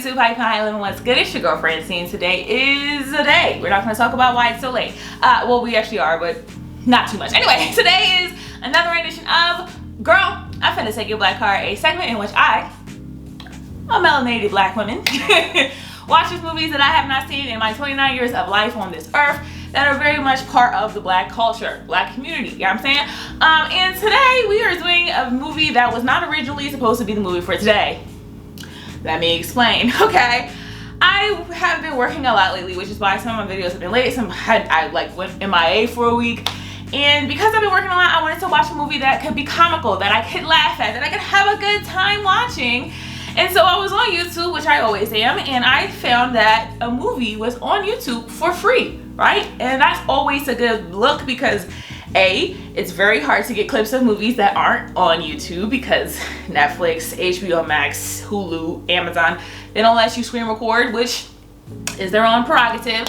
YouTube, how you feeling, living, what's good? It's your girl Francine. Today is the day. We're not going to talk about why it's so late. Well, we actually are, but not too much. Anyway, today is another edition of Girl, I'm finna take your black card, a segment in which I, a melanated black woman, watches movies that I have not seen in my 29 years of life on this earth that are very much part of the black culture, black community, you know what I'm saying? And today we are doing a movie that was not originally supposed to be the movie for today. Let me explain, okay? I have been working a lot lately, which is why some of my videos have been late. I went MIA for a week. And because I've been working a lot, I wanted to watch a movie that could be comical, that I could laugh at, that I could have a good time watching. And so I was on YouTube, which I always am, and I found that a movie was on YouTube for free, right? And that's always a good look because A, it's very hard to get clips of movies that aren't on YouTube because Netflix, HBO Max, Hulu, Amazon, they don't let you screen record, which is their own prerogative.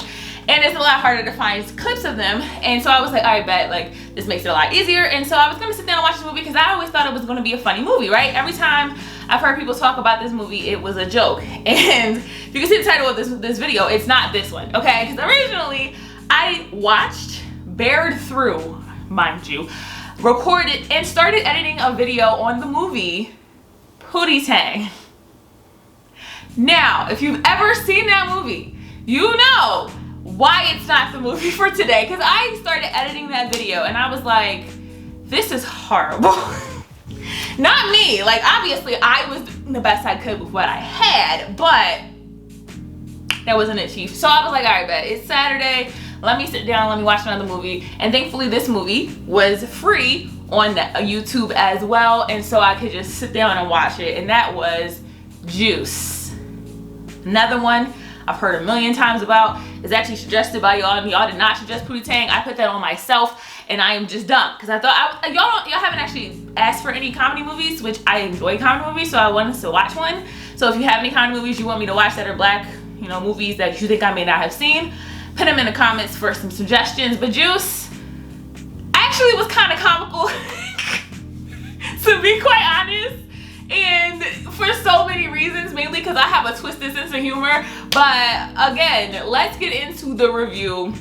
And it's a lot harder to find clips of them. And so I was like, all right, bet, like, this makes it a lot easier. And so I was gonna sit down and watch this movie because I always thought it was gonna be a funny movie, right? Every time I've heard people talk about this movie, it was a joke. And if you can see the title of this video, it's not this one, okay? Because originally I watched, bared through, mind you, recorded and started editing a video on the movie Pootie Tang. Now, if you've ever seen that movie, you know why it's not the movie for today, because I started editing that video and I was like, this is horrible. Not me, like obviously I was doing the best I could with what I had, but that wasn't it, chief. So I was like, all right, bet, it's Saturday, let me sit down, let me watch another movie. And thankfully this movie was free on YouTube as well, and so I could just sit down and watch it, and that was Juice. Another one I've heard a million times about. Is actually suggested by y'all, and y'all did not suggest Pootie Tang. I put that on myself, and I am just dumb because I thought y'all haven't actually asked for any comedy movies, which I enjoy comedy movies, so I wanted to watch one. So if you have any comedy movies you want me to watch that are black, you know, movies that you think I may not have seen, put them in the comments for some suggestions. But Juice actually was kind of comical, to be quite honest. And for so many reasons, mainly because I have a twisted sense of humor. But again, let's get into the review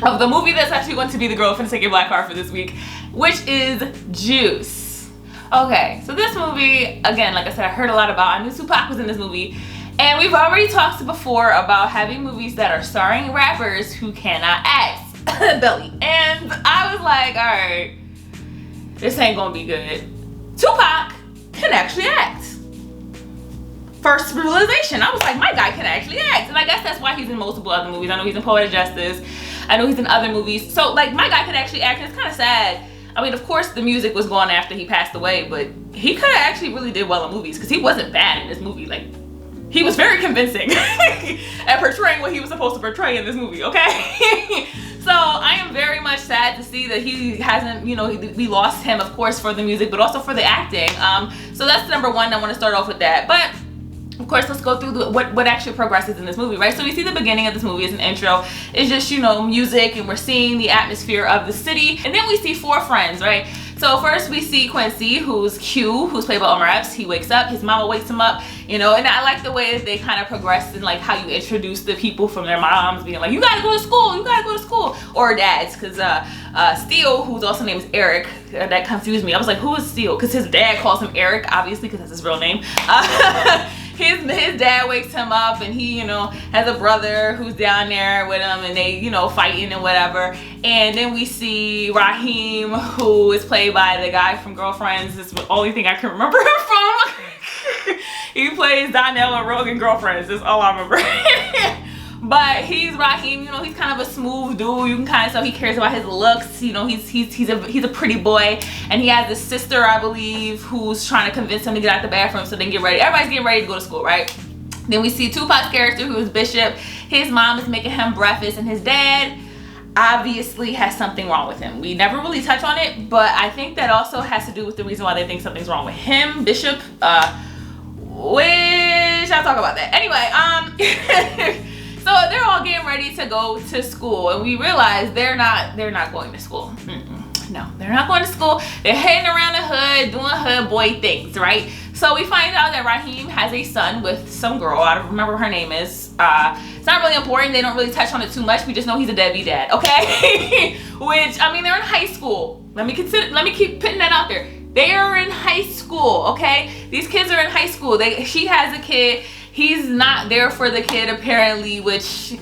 of the movie that's actually going to be the girl finna take your black card for this week, which is Juice. Okay, so this movie, again, like I said, I heard a lot about. I knew Tupac was in this movie. And we've already talked before about having movies that are starring rappers who cannot act. Belly. And I was like, all right, this ain't gonna be good. Tupac can actually act. First realization, I was like, my guy can actually act. And I guess that's why he's in multiple other movies. I know he's in Poetic Justice. I know he's in other movies. So like, my guy can actually act, and it's kind of sad. I mean, of course the music was gone after he passed away, but he could have actually really did well in movies because he wasn't bad in this movie. Like, he was very convincing at portraying what he was supposed to portray in this movie, okay? So I am very much sad to see that he hasn't, you know, we lost him, of course, for the music, but also for the acting. So that's number one. I want to start off with that. But of course, let's go through what actually progresses in this movie, right? So we see the beginning of this movie as an intro. It's just, you know, music, and we're seeing the atmosphere of the city. And then we see four friends, right? So first we see Quincy, who's Q, who's played by Omar Epps. He wakes up, his mama wakes him up, you know, and I like the way that they kind of progress in like how you introduce the people from their moms being like, you gotta go to school, you gotta go to school, or dads, because Steele, who's also named Eric, that confused me. I was like, who is Steele? Because his dad calls him Eric, obviously, because that's his real name. His dad wakes him up, and he, you know, has a brother who's down there with him, and they, you know, fighting and whatever. And then we see Raheem, who is played by the guy from Girlfriends. This is the only thing I can remember him from. He plays Donnell and Rogan Girlfriends. That's all I remember. But he's Raheem, you know, he's kind of a smooth dude. You can kind of tell he cares about his looks. You know, he's a pretty boy, and he has this sister, I believe, who's trying to convince him to get out the bathroom so they can get ready. Everybody's getting ready to go to school, right? Then we see Tupac's character, who is Bishop. His mom is making him breakfast, and his dad obviously has something wrong with him. We never really touch on it, but I think that also has to do with the reason why they think something's wrong with him, Bishop, which I'll talk about that. Anyway, so they're all getting ready to go to school, and we realize they're not going to school. No, they're not going to school. They're heading around the hood, doing hood boy things, right? So we find out that Raheem has a son with some girl. I don't remember what her name is. It's not really important. They don't really touch on it too much. We just know he's a deadbeat dad, okay? Which, I mean, they're in high school. Let me keep putting that out there. They are in high school, okay? These kids are in high school. She has a kid. He's not there for the kid apparently, which,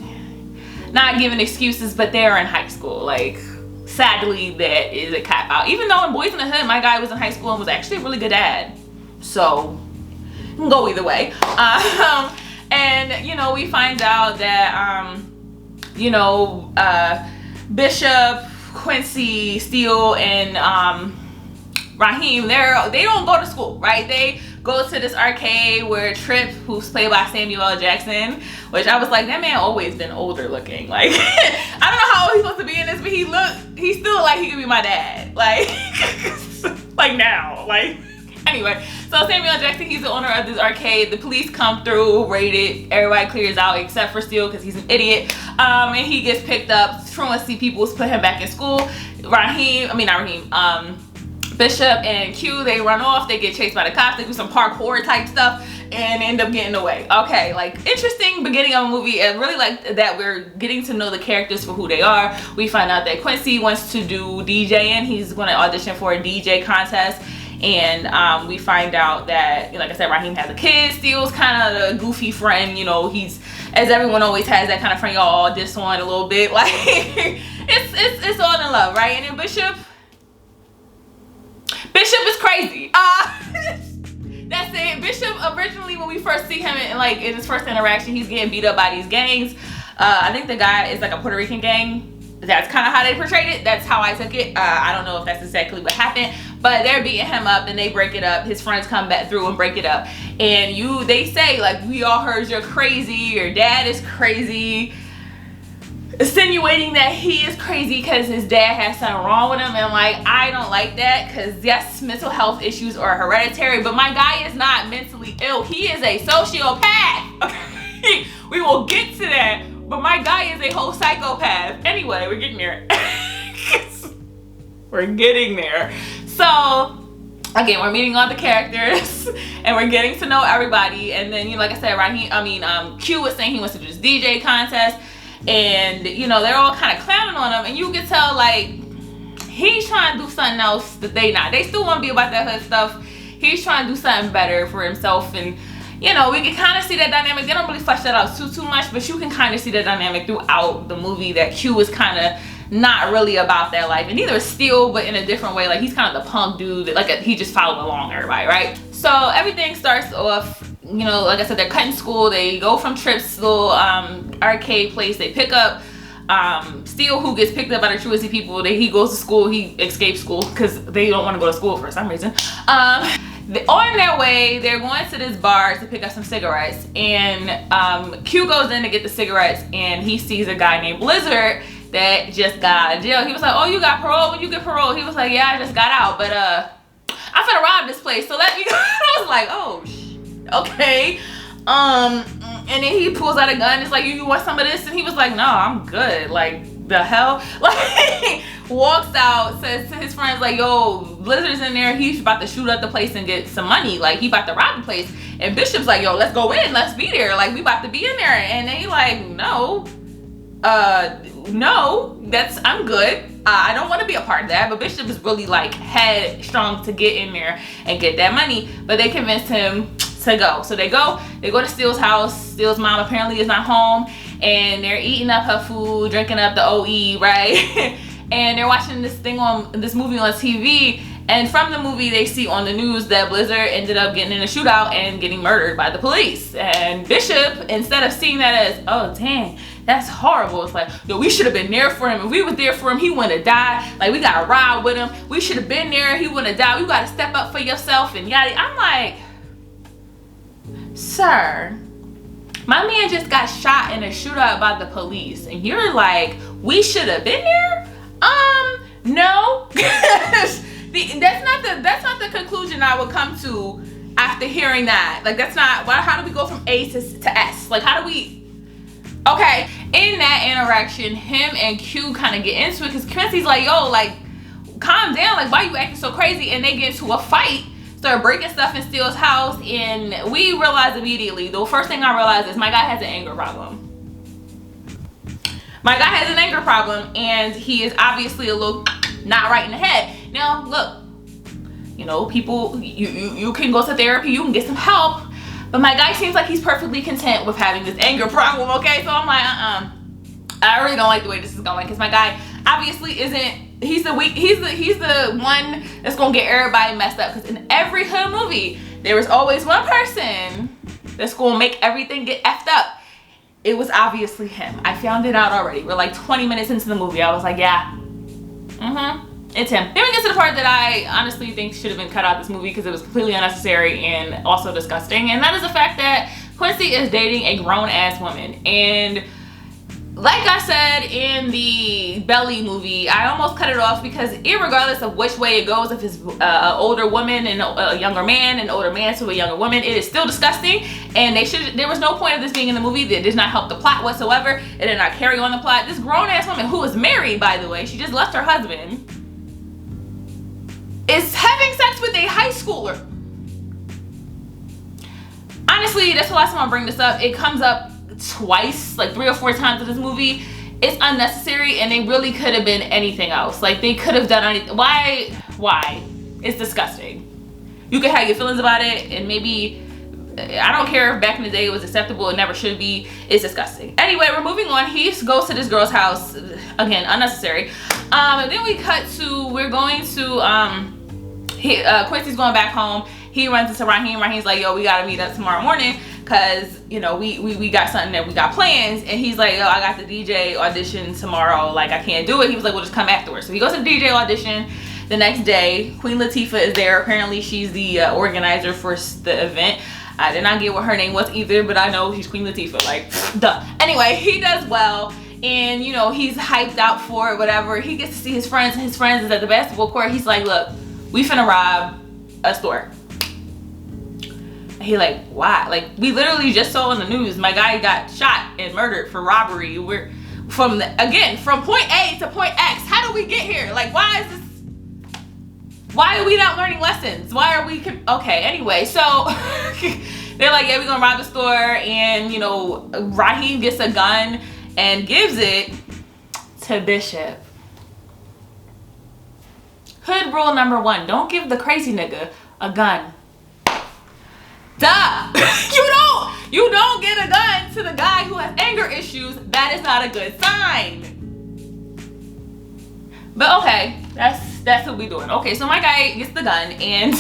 not giving excuses, but they're in high school. Like, sadly, that is a cop out. Even though in Boys in the Hood, my guy was in high school and was actually a really good dad. So, it can go either way. And, you know, we find out that, you know, Bishop, Quincy, Steele, and Raheem, they don't go to school, right? They go to this arcade where Trip, who's played by Samuel L. Jackson, which I was like, that man always been older looking. Like, I don't know how old he's supposed to be in this, but he still like he could be my dad. Like, like now, like, anyway. So Samuel L. Jackson, he's the owner of this arcade. The police come through, raid it. Everybody clears out except for Steele because he's an idiot. And he gets picked up. Truancy people put him back in school. Bishop and Q, they run off. They get chased by the cops. They do some parkour type stuff and end up getting away. Okay, like, interesting beginning of a movie. I really like that we're getting to know the characters for who they are. We find out that Quincy wants to do DJing. He's going to audition for a DJ contest. And we find out that, like I said, Raheem has a kid. Steele's kind of the goofy friend. You know, he's, as everyone always has, that kind of friend y'all diss on a little bit. Like, it's all in love, right? And then Bishop is crazy. That's it. Bishop, originally when we first see him in his first interaction, he's getting beat up by these gangs. I think the guy is like a Puerto Rican gang. That's kind of how they portrayed it. That's how I took it. I don't know if that's exactly what happened, but they're beating him up and they break it up. His friends come back through and break it up. And they say, like, we all heard you're crazy, your dad is crazy, insinuating that he is crazy because his dad has something wrong with him. And like, I don't like that, because yes, mental health issues are hereditary, but my guy is not mentally ill. He is a sociopath. Okay? We will get to that. But my guy is a whole psychopath. Anyway, we're getting there. We're getting there. So, again, we're meeting all the characters and we're getting to know everybody. And then, like I said, Q was saying he wants to do this DJ contest. And, they're all kind of clowning on him. And you can tell, like, he's trying to do something else that they not. They still want to be about that hood stuff. He's trying to do something better for himself. And, we can kind of see that dynamic. They don't really flesh that out too much, but you can kind of see that dynamic throughout the movie, that Q is kind of not really about that life. And neither is Steele, but in a different way. Like, he's kind of the punk dude. He just followed along everybody, right? So everything starts off, like I said, they're cutting school. They go from Tripp's little arcade place. They pick up Steele, who gets picked up by the truancy people. He goes to school. He escapes school because they don't want to go to school for some reason. On their way, they're going to this bar to pick up some cigarettes, and Q goes in to get the cigarettes, and he sees a guy named Blizzard that just got out of jail. He was like, oh, you got parole? When you get parole? He was like, yeah, I just got out, but I'm finna rob this place, so let me go. I was like, oh, okay. And then he pulls out a gun. It's like, you want some of this? And he was like, no, I'm good. Like, the hell? Like, walks out, says to his friends, like, yo, Blizzard's in there. He's about to shoot up the place and get some money. Like, he about to rob the place. And Bishop's like, yo, let's go in. Let's be there. Like, we about to be in there. And then he like, no, I'm good. I don't want to be a part of that. But Bishop is really like headstrong to get in there and get that money. But they convinced him to go. So they go to Steele's house. Steele's mom apparently is not home, and they're eating up her food, drinking up the OE, right? And they're watching this movie on TV, and from the movie they see on the news that Blizzard ended up getting in a shootout and getting murdered by the police. And Bishop, instead of seeing that as, oh dang, that's horrible, it's like, yo, we should have been there for him. If we were there for him, he wouldn't have died. Like, we gotta ride with him. We should have been there. He wouldn't have died. You gotta step up for yourself and yada. I'm like, sir, my man just got shot in a shootout by the police, and you're like, we should have been there? No. That's not the conclusion I would come to after hearing that. Like, that's not, how do we go from A to S? Like, how do we, okay. In that interaction, him and Q kind of get into it, because Quincy's like, yo, like, calm down, like why you acting so crazy? And they get into a fight, start breaking stuff in Steele's house, and we realize immediately, the first thing I realized is my guy has an anger problem. My guy has an anger problem, and he is obviously a little not right in the head. Now, look, you know, people, you can go to therapy, you can get some help, but my guy seems like he's perfectly content with having this anger problem, okay? So I'm like, I really don't like the way this is going, because my guy obviously isn't, he's the one that's gonna get everybody messed up, because in every hood movie, there was always one person that's gonna make everything get effed up. It was obviously him. I found it out already. We're like 20 minutes into the movie. I was like, yeah, it's him. Then we get to the part that I honestly think should have been cut out this movie because it was completely unnecessary and also disgusting. And that is the fact that Quincy is dating a grown-ass woman. And like I said in the Belly movie, I almost cut it off because irregardless of which way it goes, if it's an older woman and a younger man, an older man to a younger woman, it is still disgusting. And there was no point of this being in the movie. That did not help the plot whatsoever. It did not carry on the plot. This grown-ass woman, who is married, by the way, she just left her husband, is having sex with a high schooler. Honestly, that's the last time I bring this up. It comes up twice, like 3 or 4 times in this movie. It's unnecessary, and they really could have been anything else. Like, they could have done anything. Why? It's disgusting. You could have your feelings about it, and maybe, I don't care if back in the day it was acceptable, it never should be. It's disgusting. Anyway, we're moving on. He goes to this girl's house, again, unnecessary. And then we cut to, we're going to, Quincy's going back home. He runs into Raheem. Raheem's like, yo, we gotta meet up tomorrow morning, cause you know we got something that we got plans. And he's like, yo, I got the DJ audition tomorrow, like I can't do it. He was like, well, just come afterwards. So he goes to the DJ audition the next day. Queen Latifah is there. Apparently she's the organizer for the event. I did not get what her name was either, but I know she's Queen Latifah, like duh. Anyway, he does well, and you know, he's hyped out for it, whatever. He gets to see his friends, and his friends is at the basketball court. He's like, look, we finna rob a store. He like, why? Like, we literally just saw in the news, my guy got shot and murdered for robbery. We're from point A to point X. How do we get here? Like, why are we not learning lessons? Why are we, okay, anyway, so they're like, yeah, we're gonna rob the store, and you know, Raheem gets a gun and gives it to Bishop. Hood rule number 1, don't give the crazy nigga a gun. Duh! You don't get a gun to the guy who has anger issues. That is not a good sign. But okay, that's what we doing. Okay, so my guy gets the gun, and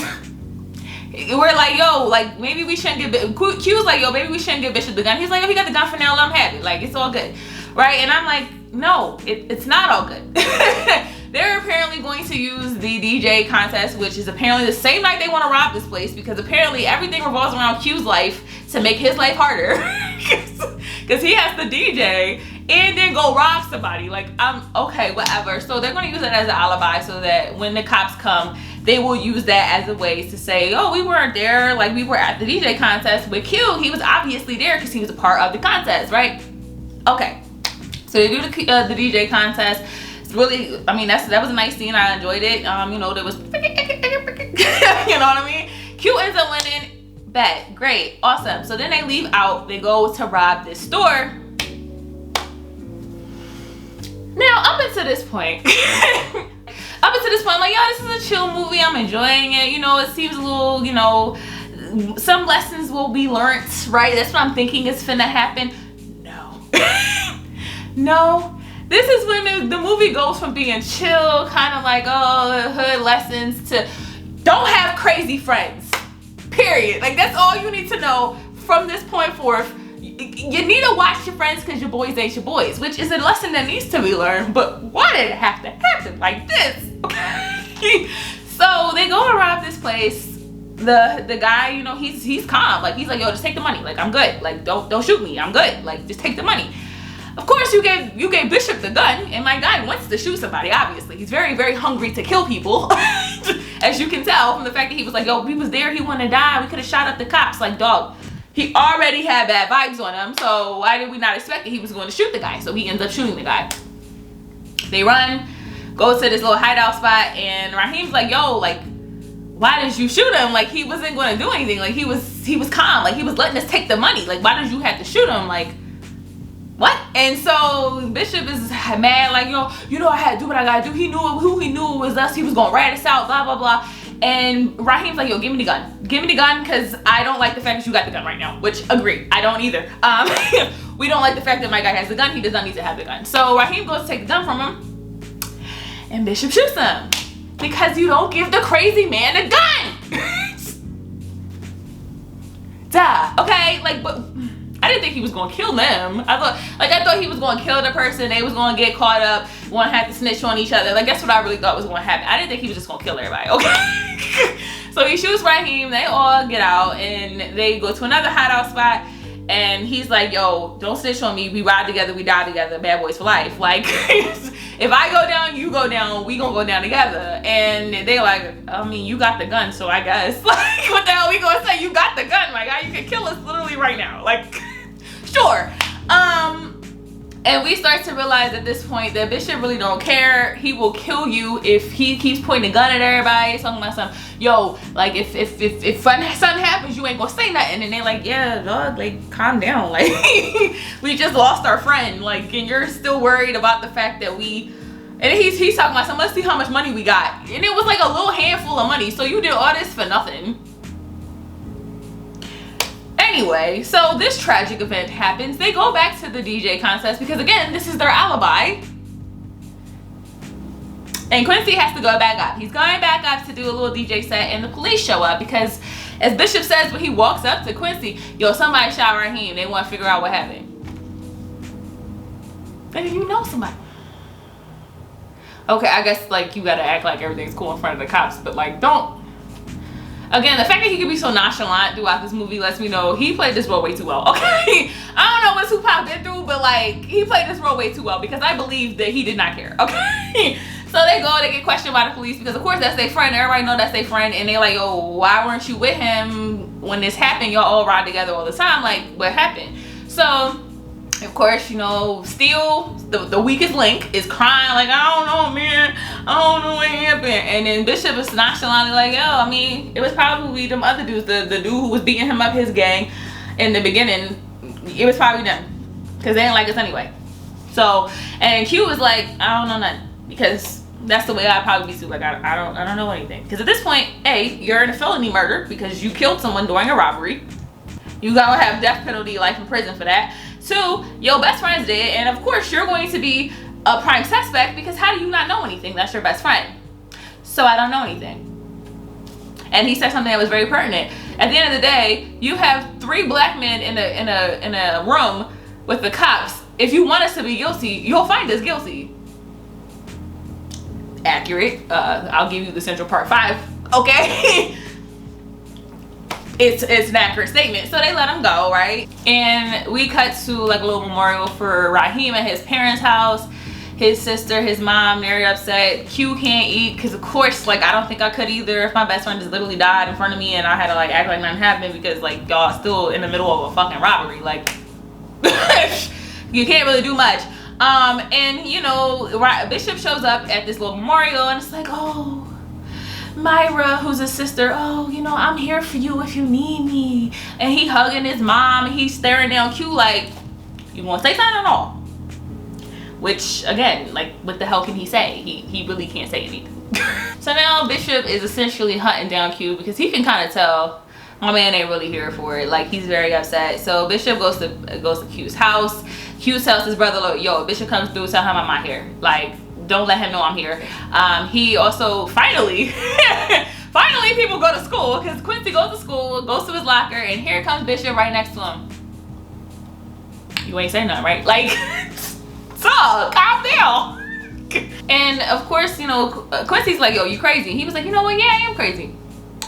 we're like, yo, like maybe we shouldn't give Q's like, yo, maybe we shouldn't give Bishop the gun. He's like, yo, he got the gun for now, let him have it. Like, it's all good, right? And I'm like, no, it's not all good. They're apparently going to use the DJ contest, which is apparently the same night they want to rob this place, because apparently everything revolves around Q's life to make his life harder. Because he has to DJ and then go rob somebody. Like, okay, whatever. So they're going to use it as an alibi so that when the cops come, they will use that as a way to say, oh, we weren't there. Like, we were at the DJ contest with Q. He was obviously there because he was a part of the contest, right? Okay. So they do the DJ contest. Really, I mean, that was a nice scene. I enjoyed it. You know, there was you know what I mean? Q ends up winning. Bet. Great. Awesome. So then they leave out. They go to rob this store. Now, up until this point, I'm like, yo, this is a chill movie. I'm enjoying it. You know, it seems a little, you know, some lessons will be learnt, right? That's what I'm thinking is finna happen. No. No. This is when the movie goes from being chill, kind of like, oh, hood lessons, to don't have crazy friends, period. Like, that's all you need to know from this point forth. You need to watch your friends because your boys ain't your boys, which is a lesson that needs to be learned, but why did it have to happen like this? So they go to rob this place. The guy, you know, he's calm. Like, he's like, yo, just take the money. Like, I'm good. Like, don't shoot me. I'm good. Like, just take the money. Of course, you gave Bishop the gun, and my guy wants to shoot somebody, obviously. He's very, very hungry to kill people, as you can tell from the fact that he was like, yo, we was there, he wanted to die, we could have shot up the cops. Like, dog, he already had bad vibes on him, so why did we not expect that he was going to shoot the guy? So he ends up shooting the guy. They run. go to this little hideout spot, and Raheem's like, yo, like, why did you shoot him? Like, he wasn't going to do anything. Like, he was calm. Like, he was letting us take the money. Like, why did you have to shoot him? Like, what? And so Bishop is mad, like, you know I had to do what I gotta do. He knew who he knew it was us. He was gonna rat us out, blah, blah, blah. And Raheem's like, yo, give me the gun. Give me the gun, because I don't like the fact that you got the gun right now. Which, agree, I don't either. We don't like the fact that my guy has the gun. He does not need to have the gun. So Raheem goes to take the gun from him, and Bishop shoots him. Because you don't give the crazy man a gun. Duh, okay? Like, but I didn't think he was gonna kill them. I thought he was gonna kill the person. They was gonna get caught up. One had to snitch on each other. Like, that's what I really thought was gonna happen. I didn't think he was just gonna kill everybody, okay? So he shoots Raheem. They all get out, and they go to another hideout spot. And he's like, yo, don't snitch on me. We ride together, we die together, bad boys for life. Like, if I go down, you go down, we gonna go down together. And they like, I mean, you got the gun, so I guess. Like, what the hell we gonna say? You got the gun, my guy. You can kill us literally right now. Like, sure. And we start to realize at this point that Bishop really don't care. He will kill you if he keeps pointing a gun at everybody. Talking about something, yo, like if something happens, you ain't gonna say nothing. And they like, yeah, dog, like calm down. Like we just lost our friend. Like, and you're still worried about the fact that we. And he's talking about something. Let's see how much money we got. And it was like a little handful of money. So you did all this for nothing. Anyway, so this tragic event happens. They go back to the DJ contest because, again, this is their alibi. And Quincy has to go back up. He's going back up to do a little DJ set, and the police show up because, as Bishop says when he walks up to Quincy, yo, somebody shot Raheem. They want to figure out what happened. And you know somebody. Okay, I guess, like, you gotta act like everything's cool in front of the cops, but, like, don't. Again, the fact that he could be so nonchalant throughout this movie lets me know he played this role way too well, okay? I don't know what Tupac been through, but like, he played this role way too well because I believe that he did not care, okay? So they go, they get questioned by the police because of course that's their friend, everybody know that's their friend, and they're like, oh, why weren't you with him when this happened? Y'all all ride together all the time, like, what happened? So, of course, you know, still the weakest link is crying like, I don't know, man, I don't know what happened. And then Bishop is nonchalantly like, yo, I mean, it was probably them other dudes, the dude who was beating him up, his gang in the beginning, it was probably them because they didn't like us anyway. So, and Q was like, I don't know nothing, because that's the way I'd probably be too. Like, I don't know anything, because at this point, A, you're in a felony murder because you killed someone during a robbery. You gotta have death penalty, life in prison for that. 2, your best friend's dead, and of course you're going to be a prime suspect because how do you not know anything? That's your best friend. So I don't know anything. And he said something that was very pertinent. At the end of the day, you have 3 black men in a room with the cops. If you want us to be guilty, you'll find us guilty. Accurate. I'll give you the Central Park 5. Okay. It's an accurate statement. So they let him go, right? And we cut to like a little memorial for Raheem at his parents' house. His sister, his mom, very upset. Q can't eat because of course, like, I don't think I could either if my best friend just literally died in front of me and I had to like act like nothing happened because like y'all still in the middle of a fucking robbery. Like you can't really do much. And you know, Bishop shows up at this little memorial and it's like, oh, Myra, who's his sister, oh, you know, I'm here for you if you need me. And he hugging his mom and he's staring down Q like, you want to say something or no? Which, again, like, what the hell can he say? He really can't say anything. So now Bishop is essentially hunting down Q because he can kind of tell my man ain't really here for it. Like, he's very upset. So Bishop goes to Q's house. Q tells his brother, look, yo, Bishop comes through, tell him I'm not here. Like, don't let him know I'm here. He also finally people go to school because Quincy goes to school, goes to his locker, and here comes Bishop right next to him. You ain't saying nothing, right? Like, so calm down. And of course, you know, Quincy's like, yo, you crazy. He was like, you know what? Yeah, I am crazy,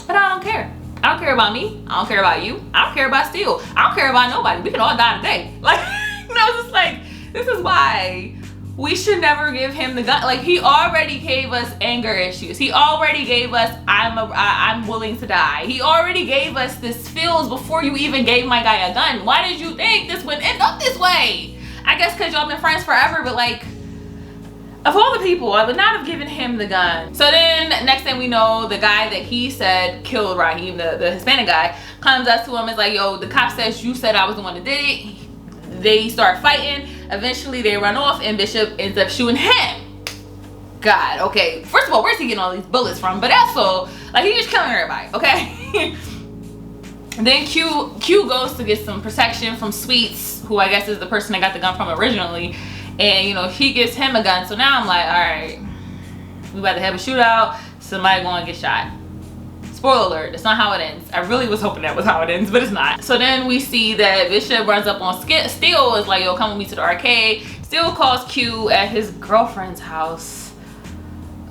but I don't care. I don't care about me. I don't care about you. I don't care about Steele. I don't care about nobody. We can all die today. Like, you know, it's just like, this is why we should never give him the gun. Like, he already gave us anger issues. He already gave us, I'm willing to die. He already gave us this feels before you even gave my guy a gun. Why did you think this would end up this way? I guess because y'all been friends forever, but like, Of all the people, I would not have given him the gun. So then next thing we know, the guy that he said killed Raheem, the Hispanic guy, comes up to him and is like, yo, the cop says you said I was the one that did it. They start fighting. Eventually they run off and Bishop ends up shooting him. God, okay. First of all, where's he getting all these bullets from? But also, like, he's just killing everybody, okay? Then Q goes to get some protection from Sweets, who I guess is the person that got the gun from originally. And, you know, he gives him a gun. So now I'm like, all right, we about to have a shootout. Somebody going to get shot. Spoiler alert, that's not how it ends. I really was hoping that was how it ends, but it's not. So then we see that Bishop runs up on Steele, is like, yo, come with me to the arcade. Steele calls Q at his girlfriend's house.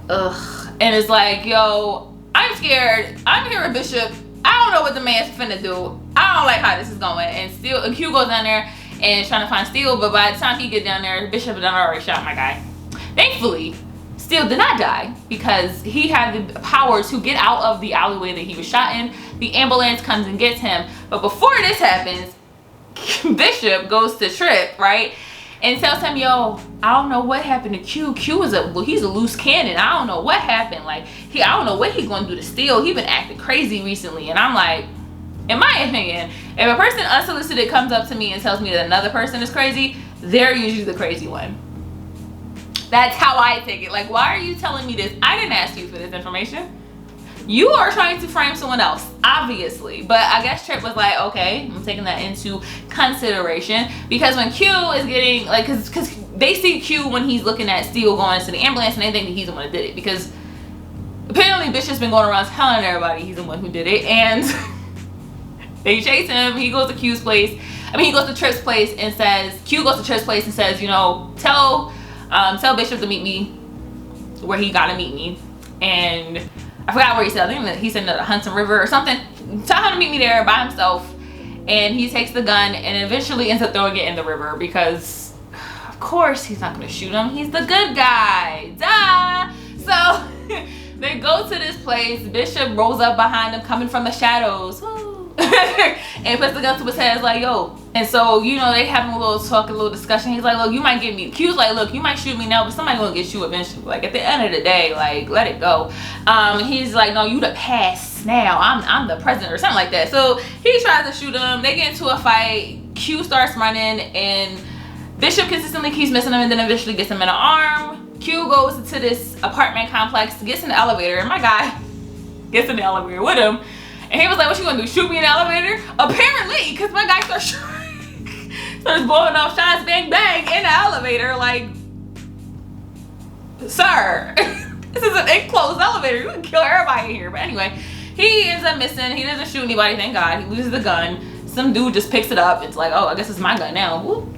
Ugh. And it's like, yo, I'm scared. I'm here with Bishop. I don't know what the man's finna do. I don't like how this is going. And Q goes down there and trying to find Steele, but by the time he get down there, Bishop had already shot my guy. Thankfully, Steele did not die because he had the power to get out of the alleyway that he was shot in. The ambulance comes and gets him. But before this happens, Bishop goes to Trip, right? And tells him, yo, I don't know what happened to Q. Q is he's a loose cannon. I don't know what happened. Like, I don't know what he's gonna do to Steele. He been acting crazy recently. And I'm like, in my opinion, if a person unsolicited comes up to me and tells me that another person is crazy, they're usually the crazy one. That's how I take it. Like, why are you telling me this? I didn't ask you for this information. You are trying to frame someone else, obviously. But I guess Trip was like, okay, I'm taking that into consideration. Because when Q is getting, like, because they see Q when he's looking at Steele going into the ambulance and they think that he's the one that did it. Because apparently Bishop's been going around telling everybody he's the one who did it. And they chase him. He goes to Q's place. I mean, he goes to Trip's place and says, Q goes to Trip's place and says, you know, tell Bishop to meet me where he gotta meet me. And I forgot where he said. I think he said the Hudson River or something. Tell him to meet me there by himself. And he takes the gun and eventually ends up throwing it in the river because, of course, he's not gonna shoot him. He's the good guy. Duh. So they go to this place. Bishop rolls up behind them, coming from the shadows. And puts the gun to his head. It's like, yo. And so, you know, they having a little talk, a little discussion. He's like, look, you might get me. Q's like, look, you might shoot me now, but somebody gonna get you eventually. Like, at the end of the day, like, let it go. He's like, no, you the past now. I'm the present or something like that. So he tries to shoot him. They get into a fight. Q starts running and Bishop consistently keeps missing him and then eventually gets him in an arm. Q goes to this apartment complex, gets in the elevator, and my guy gets in the elevator with him. And he was like, what you gonna do, shoot me in the elevator? Apparently, because my guy starts blowing off shots, bang, bang, in the elevator. Like, sir, this is an enclosed elevator. You can kill everybody in here. But anyway, he ends up missing. He doesn't shoot anybody, thank God. He loses the gun. Some dude just picks it up. It's like, oh, I guess it's my gun now. Whoop.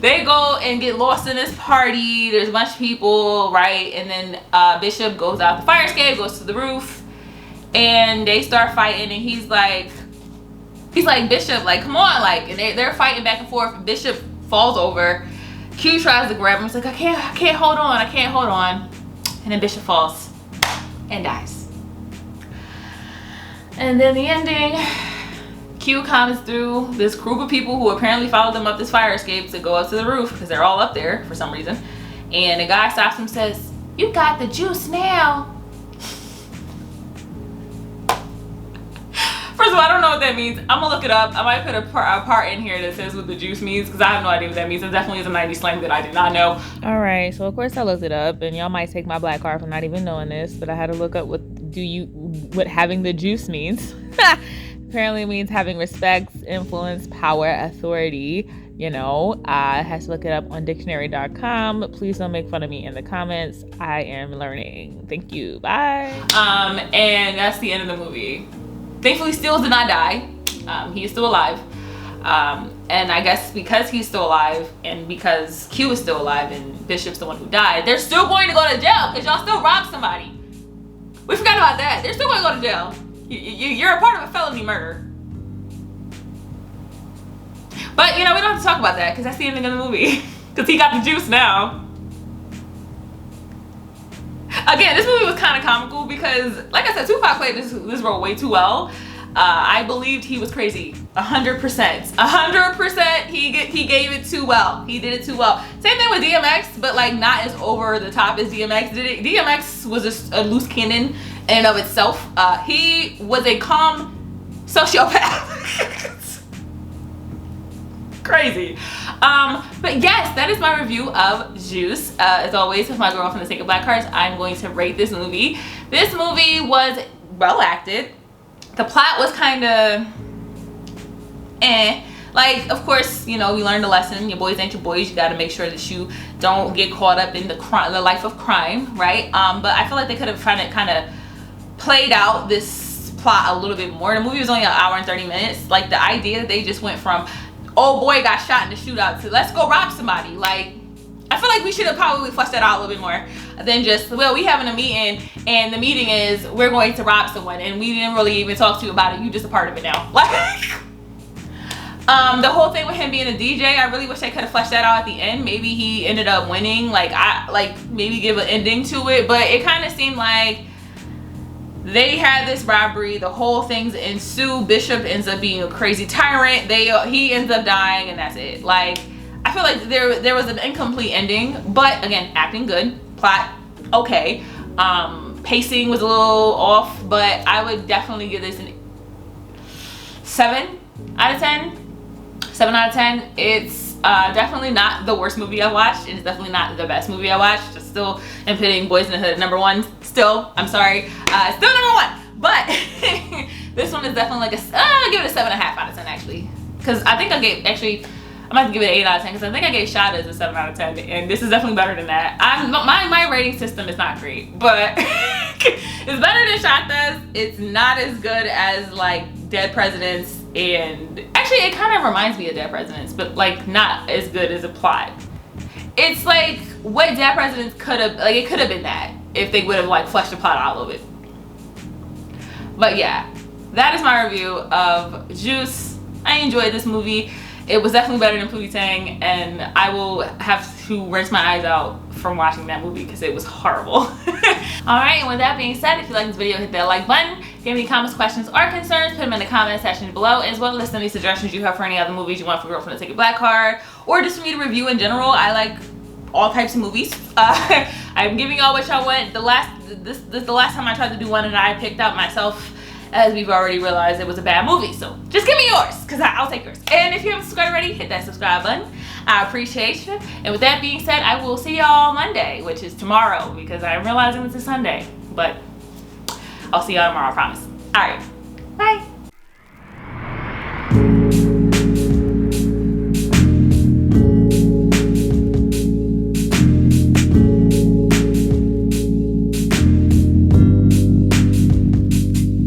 They go and get lost in this party. There's a bunch of people, right? And then Bishop goes out the fire escape, goes to the roof. And they start fighting and he's like Bishop, like, come on, like, and they're fighting back and forth. Bishop falls over. Q tries to grab him. He's like, I can't hold on, I can't hold on. And then Bishop falls and dies. And then the ending, Q comes through this group of people who apparently followed them up this fire escape to go up to the roof because they're all up there for some reason. And the guy stops him and says, you got the juice now. First of all, I don't know what that means. I'm gonna look it up. I might put a part in here that says what the juice means because I have no idea what that means. It definitely is a 90s slang that I did not know. All right, so of course I looked it up, and y'all might take my black card from not even knowing this, but I had to look up what having the juice means. Apparently it means having respect, influence, power, authority. You know, I had to look it up on dictionary.com. Please don't make fun of me in the comments. I am learning. Thank you. Bye. And that's the end of the movie. Thankfully, Steele did not die. He is still alive. And I guess because he's still alive and because Q is still alive and Bishop's the one who died, they're still going to go to jail because y'all still robbed somebody. We forgot about that. They're still going to go to jail. You're a part of a felony murder. But, you know, we don't have to talk about that because that's the ending of the movie. Because he got the juice now. Again, this movie was kind of comical because, like I said, Tupac played this role way too well. I believed he was crazy 100%. 100%. He gave it too well. He did it too well. Same thing with DMX, but like not as over the top as DMX did it. DMX was just a loose cannon in and of itself. He was a calm sociopath. Crazy. But yes, that is my review of Juice. As always, with my girl from the Sake of Black Cards, I'm going to rate this movie. This movie was well acted. The plot was kind of like, of course, you know, we learned a lesson. Your boys ain't your boys. You got to make sure that you don't get caught up in the life of crime, right? But I feel like they could have kind of played out this plot a little bit more. The movie was only an hour and 30 minutes. Like, the idea that they just went from, oh boy got shot in the shootout, to let's go rob somebody. Like, I feel like we should have probably fleshed that out a little bit more than just, well, we having a meeting and the meeting is we're going to rob someone and we didn't really even talk to you about it. You just a part of it now. Like, the whole thing with him being a DJ, I really wish they could have fleshed that out at the end. Maybe he ended up winning. Like, maybe give an ending to it. But it kind of seemed like they had this robbery, the whole thing's ensue. Bishop ends up being a crazy tyrant. He ends up dying, and that's it. Like, I feel like there was an incomplete ending, but again, acting good, plot okay, pacing was a little off, but I would definitely give this an 7 out of 10. 7 out of 10. It's definitely not the worst movie I've watched. It's definitely not the best movie I watched. Just still am putting Boys in the Hood at #1. Still, I'm sorry, still #1. But this one is definitely like I'll give it a 7.5 out of 10 actually, because I think I gave I'm about to give it an 8 out of 10 because I think I gave Shot as a 7 out of 10, and this is definitely better than that. My rating system is not great, but it's better than Shot does. It's not as good as like Dead Presidents, and actually it kind of reminds me of Dead Presidents, but like not as good as a plot. It's like what Dead Presidents could have, like it could have been that if they would have like fleshed the plot out a little bit. But yeah, that is my review of Juice. I enjoyed this movie. It was definitely better than Pootie Tang, and I will have to rinse my eyes out from watching that movie because it was horrible. Alright, and with that being said, if you like this video, hit that like button. If you have any comments, questions, or concerns, put them in the comment section below, as well as any suggestions you have for any other movies you want for Girl from the Sake of Black Card, or just for me to review in general. I like all types of movies. I'm giving y'all what y'all want. The last time I tried to do one and I picked out myself, as we've already realized it was a bad movie. So just give me yours, because I'll take yours. And if you haven't subscribed already, hit that subscribe button. I appreciate you. And with that being said, I will see y'all Monday, which is tomorrow, because I'm realizing this is Sunday. But I'll see y'all tomorrow, I promise. All right.